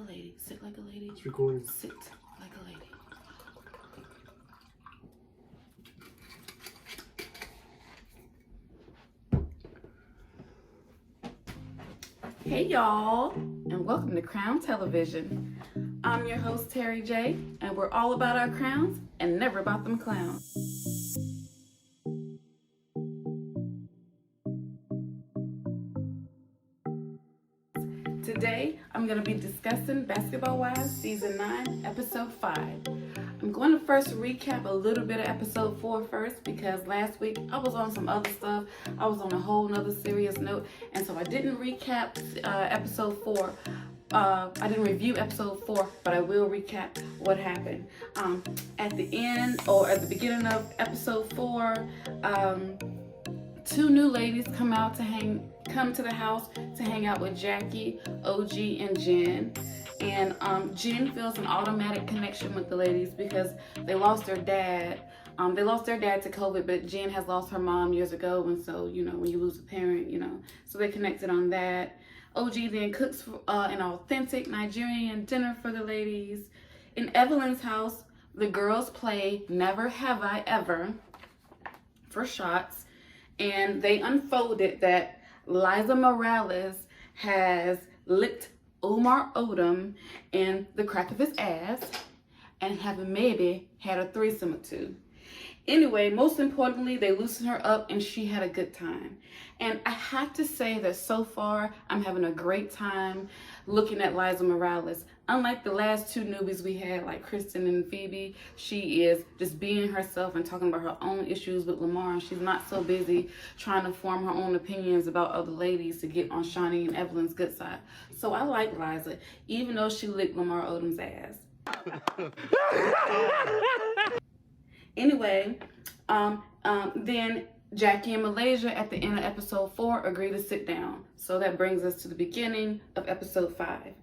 a lady. Sit like a lady. It's recording. Sit like a lady. Hey y'all, and welcome to Crown Television. I'm your host Terry J, and we're all about our crowns and never about them clowns. Today, I'm going to be discussing Basketball Wives Season 9, Episode 5. I'm going to first recap a little bit of Episode 4 first because last week I was on some other stuff. I was on a whole nother serious note, and so I didn't recap Episode 4. I didn't review Episode 4, but I will recap what happened. At the end, or at the beginning of Episode 4, two new ladies come to the house to hang out with Jackie, OG, and Jen. And Jen feels an automatic connection with the ladies because they lost their dad. They lost their dad to COVID, but Jen has lost her mom years ago, and so, you know, when you lose a parent, you know, so they connected on that. OG then cooks an authentic Nigerian dinner for the ladies. In Evelyn's house, the girls play Never Have I Ever for shots, and they unfolded that Liza Morales has licked Umar Odom in the crack of his ass and have maybe had a threesome or two. Anyway, most importantly, they loosened her up and she had a good time. And I have to say that so far, I'm having a great time looking at Liza Morales. Unlike the last two newbies we had, like Kristen and Phoebe, she is just being herself and talking about her own issues with Lamar. And she's not so busy trying to form her own opinions about other ladies to get on Shani and Evelyn's good side. So I like Liza, even though she licked Lamar Odom's ass. Anyway, then Jackie and Malaysia at the end of Episode 4 agree to sit down. So that brings us to the beginning of Episode 5.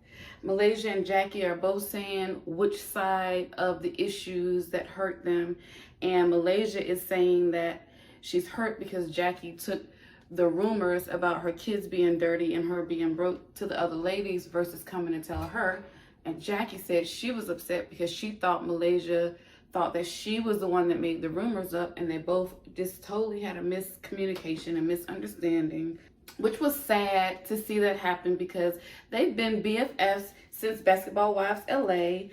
Malaysia and Jackie are both saying which side of the issues that hurt them. And Malaysia is saying that she's hurt because Jackie took the rumors about her kids being dirty and her being broke to the other ladies versus coming and tell her. And Jackie said she was upset because she thought Malaysia thought that she was the one that made the rumors up, and they both just totally had a miscommunication and misunderstanding, which was sad to see that happen because they've been BFFs since Basketball Wives LA.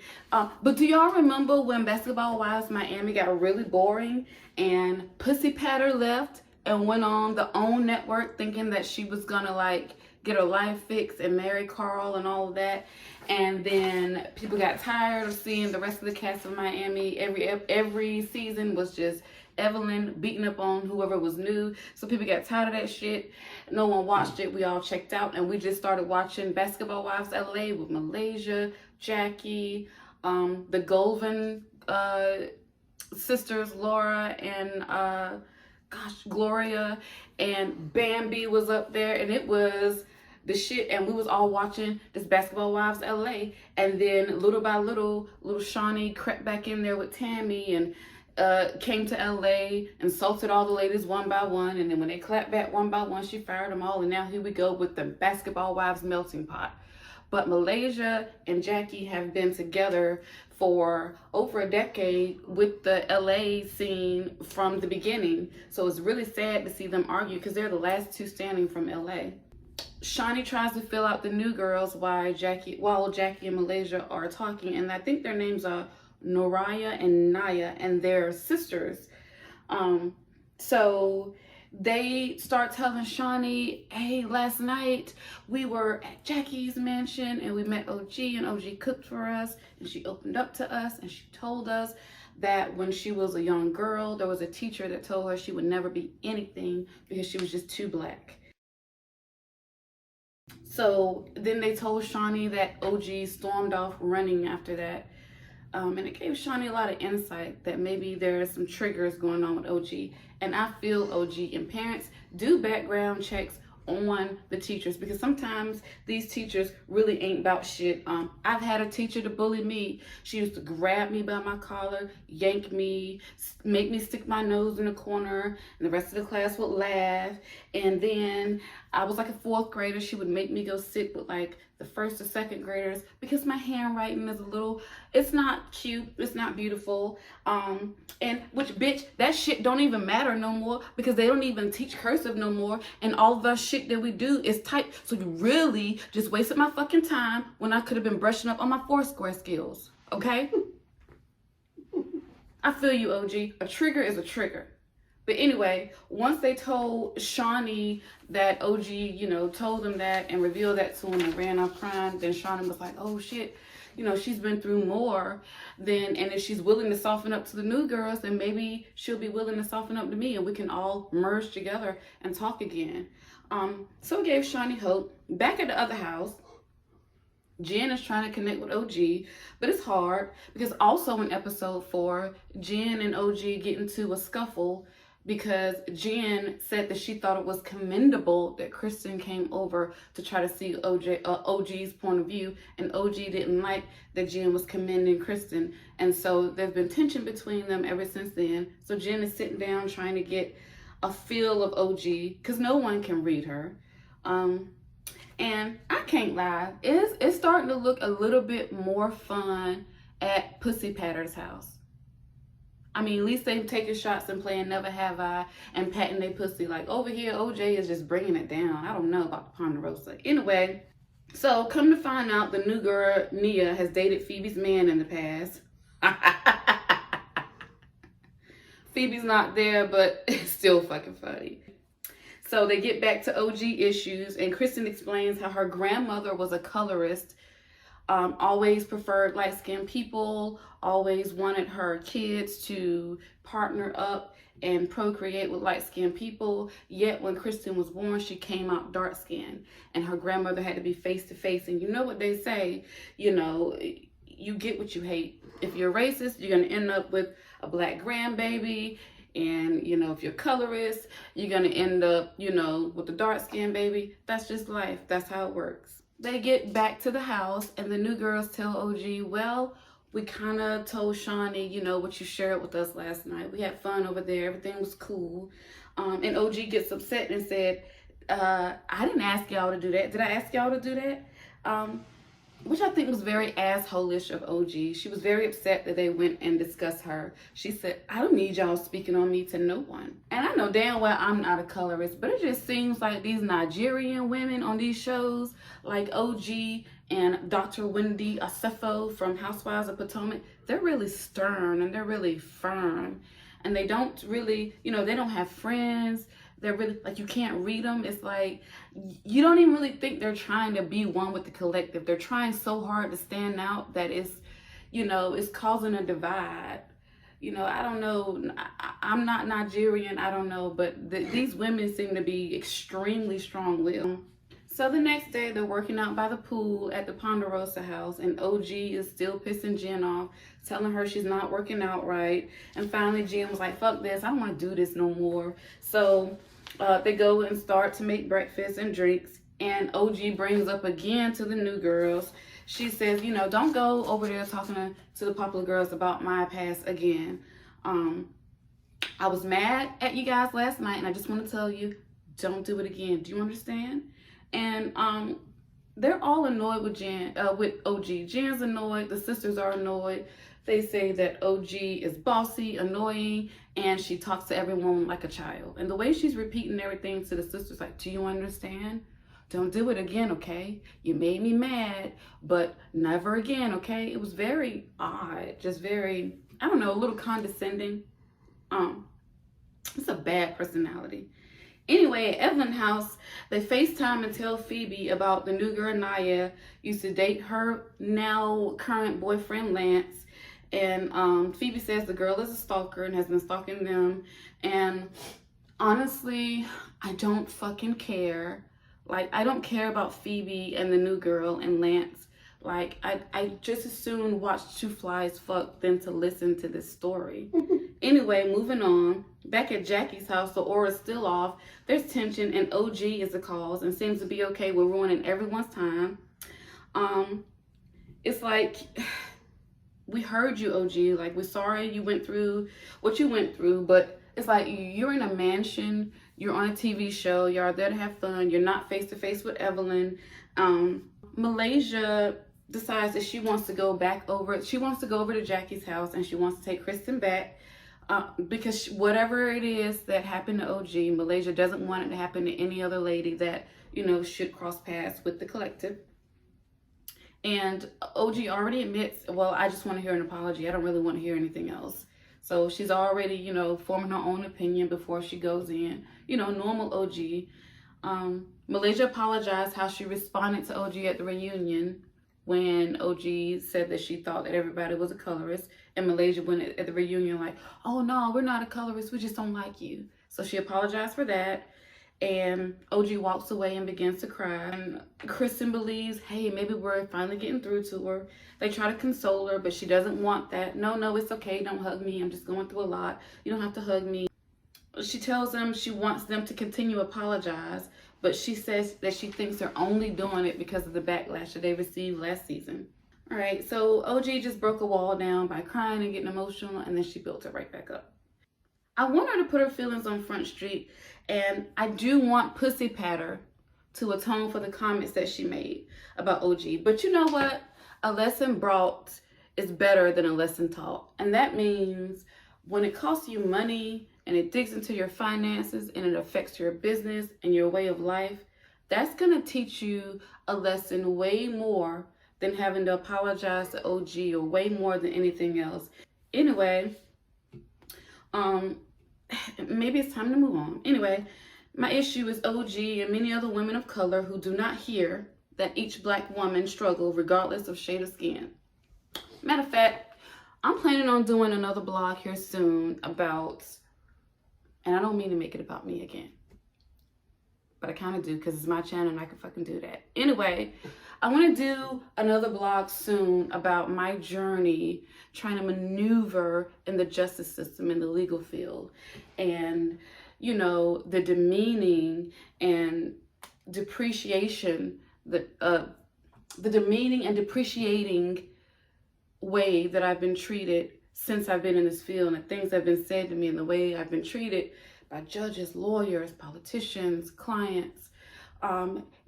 But do y'all remember when Basketball Wives Miami got really boring and Pussy Patter left and went on the OWN network thinking that she was gonna like get her life fixed and marry Carl and all of that? And then people got tired of seeing the rest of the cast of Miami. Every season was just Evelyn beating up on whoever was new. So people got tired of that shit. No one watched it. We all checked out, and we just started watching Basketball Wives LA with Malaysia, Jackie, the Golvin sisters, Laura and Gloria, and Bambi was up there, and it was the shit. And we was all watching this Basketball Wives LA, and then little by little Shani crept back in there with Tammy and came to LA, insulted all the ladies one by one, and then when they clapped back one by one, she fired them all, and now here we go with the Basketball Wives melting pot. But Malaysia and Jackie have been together for over a decade with the LA scene from the beginning, so it's really sad to see them argue because they're the last two standing from LA. Shani tries to fill out the new girls while Jackie and Malaysia are talking, and I think their names are Noraya and Naya, and they're sisters. So they start telling Shani, hey, last night we were at Jackie's mansion and we met OG, and OG cooked for us, and she opened up to us and she told us that when she was a young girl, there was a teacher that told her she would never be anything because she was just too black. So then they told Shani that OG stormed off running after that. And it gave Shani a lot of insight that maybe there are some triggers going on with OG. And I feel OG and parents do background checks on the teachers, because sometimes these teachers really ain't about shit. I've had a teacher to bully me. She used to grab me by my collar, yank me, make me stick my nose in the corner, and the rest of the class would laugh. And then I was like a fourth grader. She would make me go sit with like the first or second graders because my handwriting is a little, it's not cute, it's not beautiful. And which bitch, that shit don't even matter no more because they don't even teach cursive no more. And all the shit that we do is type. So you really just wasted my fucking time when I could have been brushing up on my Foursquare skills. Okay? I feel you, OG. A trigger is a trigger. But anyway, once they told Shawnee that OG, you know, told them that and revealed that to him and ran off crying, then Shawnee was like, oh shit, you know, she's been through more than, and if she's willing to soften up to the new girls, then maybe she'll be willing to soften up to me and we can all merge together and talk again. So it gave Shawnee hope. Back at the other house, Jen is trying to connect with OG, but it's hard because also in episode 4, Jen and OG get into a scuffle because Jen said that she thought it was commendable that Kristen came over to try to see OG's point of view, and OG didn't like that Jen was commending Kristen, and so there's been tension between them ever since then. So Jen is sitting down trying to get a feel of OG because no one can read her. And I can't lie, it's starting to look a little bit more fun at Pussy Patter's house. I mean, at least they've taken shots and playing Never Have I and patting their pussy. Like over here, OJ is just bringing it down. I don't know about the Ponderosa. Anyway, so come to find out, the new girl, Nia, has dated Phoebe's man in the past. Phoebe's not there, but it's still fucking funny. So they get back to OG issues, and Kristen explains how her grandmother was a colorist, always preferred light-skinned people, always wanted her kids to partner up and procreate with light-skinned people. Yet when Kristen was born, she came out dark-skinned, and her grandmother had to be face-to-face. And you know what they say, you know, you get what you hate. If you're racist, you're going to end up with a black grandbaby. And, you know, if you're colorist, you're going to end up, you know, with a dark-skinned baby. That's just life. That's how it works. They get back to the house, and the new girls tell OG, well, we kind of told Shawnee, you know, what you shared with us last night. We had fun over there. Everything was cool. And OG gets upset and said, I didn't ask y'all to do that. Did I ask y'all to do that? Which I think was very asshole-ish of OG. She was very upset that they went and discussed her. She said, I don't need y'all speaking on me to no one. And I know damn well I'm not a colorist, but it just seems like these Nigerian women on these shows, like OG and Dr. Wendy Asefo from Housewives of Potomac, they're really stern and they're really firm. And they don't really, you know, they don't have friends. They're really, like, you can't read them. It's like, you don't even really think they're trying to be one with the collective. They're trying so hard to stand out that it's, you know, it's causing a divide. You know, I don't know. I'm not Nigerian. I don't know. But these women seem to be extremely strong-willed. So the next day, they're working out by the pool at the Ponderosa house, and OG is still pissing Jen off, telling her she's not working out right. And finally, Jen was like, fuck this, I don't want to do this no more. So they go and start to make breakfast and drinks, and OG brings up again to the new girls. She says, you know, don't go over there talking to the popular girls about my past again. I was mad at you guys last night, and I just want to tell you, don't do it again. Do you understand? And they're all annoyed with OG. Jen's annoyed. The sisters are annoyed. They say that OG is bossy, annoying, and she talks to everyone like a child. And the way she's repeating everything to the sisters, like, do you understand? Don't do it again, okay? You made me mad, but never again, okay? It was very odd, just very, I don't know, a little condescending. It's a bad personality. Anyway, at Evelyn's house, they FaceTime and tell Phoebe about the new girl Nia used to date her now current boyfriend Lance. And Phoebe says the girl is a stalker and has been stalking them. And honestly, I don't fucking care. Like, I don't care about Phoebe and the new girl and Lance. Like, I just as soon watch two flies fuck than to listen to this story. Anyway, moving on. Back at Jackie's house, the aura's still off. There's tension, and OG is the cause and seems to be okay with ruining everyone's time. It's like, we heard you, OG. Like, we're sorry you went through what you went through, but it's like, you're in a mansion. You're on a TV show. You're there to have fun. You're not face to face with Evelyn. Malaysia decides that she wants to go back over. She wants to go over to Jackie's house and she wants to take Kristen back because whatever it is that happened to OG, Malaysia doesn't want it to happen to any other lady that, you know, should cross paths with the collective. And OG already admits, well, I just want to hear an apology. I don't really want to hear anything else. So she's already, you know, forming her own opinion before she goes in. You know, normal OG. Malaysia apologized how she responded to OG at the reunion when OG said that she thought that everybody was a colorist. And Malaysia went at the reunion like, oh no, we're not a colorist. We just don't like you. So she apologized for that. And OG walks away and begins to cry. And Kristen believes, hey, maybe we're finally getting through to her. They try to console her, but she doesn't want that. No, it's okay. Don't hug me. I'm just going through a lot. You don't have to hug me. She tells them she wants them to continue to apologize, but she says that she thinks they're only doing it because of the backlash that they received last season. All right, so OG just broke a wall down by crying and getting emotional, and then she built it right back up. I want her to put her feelings on Front Street, and I do want Pussy Patter to atone for the comments that she made about OG. But you know what? A lesson brought is better than a lesson taught. And that means when it costs you money and it digs into your finances and it affects your business and your way of life, that's going to teach you a lesson way more than having to apologize to OG, or way more than anything else. Anyway, maybe it's time to move on. Anyway, my issue is OG and many other women of color who do not hear that each Black woman struggle regardless of shade of skin. Matter of fact, I'm planning on doing another blog here soon about, and I don't mean to make it about me again, but I kind of do because it's my channel and I can fucking do that. Anyway, I want to do another blog soon about my journey trying to maneuver in the justice system, in the legal field, and, you know, the demeaning and depreciation, the demeaning and depreciating way that I've been treated since I've been in this field, and the things that have been said to me, and the way I've been treated by judges, lawyers, politicians, clients.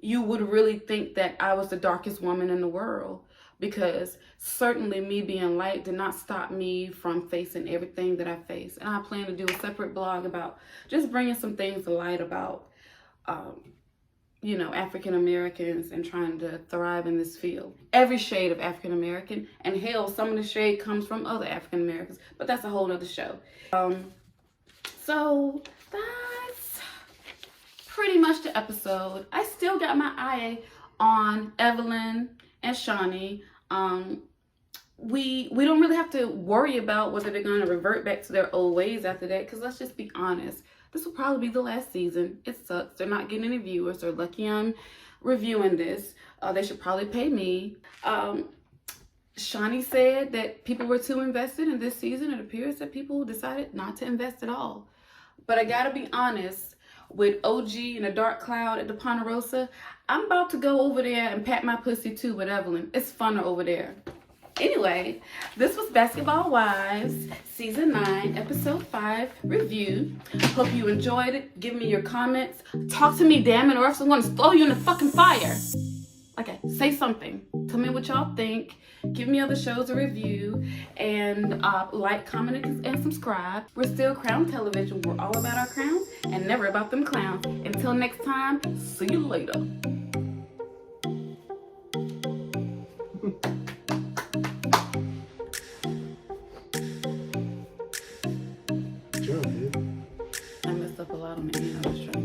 You would really think that I was the darkest woman in the world, because certainly me being light did not stop me from facing everything that I face. And I plan to do a separate blog about just bringing some things to light about, you know, African Americans and trying to thrive in this field. Every shade of African American, and hell, some of the shade comes from other African Americans, but that's a whole nother show. So that's pretty much the episode. I still got my eye on Evelyn and Shaunie. We don't really have to worry about whether they're going to revert back to their old ways after that, because let's just be honest. This will probably be the last season. It sucks. They're not getting any viewers. They're lucky I'm reviewing this. They should probably pay me. Shaunie said that people were too invested in this season. It appears that people decided not to invest at all. But I gotta be honest, with OG and a dark cloud at the Ponderosa, I'm about to go over there and pat my pussy too with Evelyn. It's funner over there. Anyway, this was Basketball Wives Season 9, Episode 5 review. Hope you enjoyed it. Give me your comments. Talk to me, damn it, or else I'm going to throw you in the fucking fire. Okay, say something. Tell me what y'all think. Give me other shows a review. And like, comment, and subscribe. We're still Crown Television. We're all about our crowns and never about them clowns. Until next time, see you later. I messed up a lot on the end. I was trying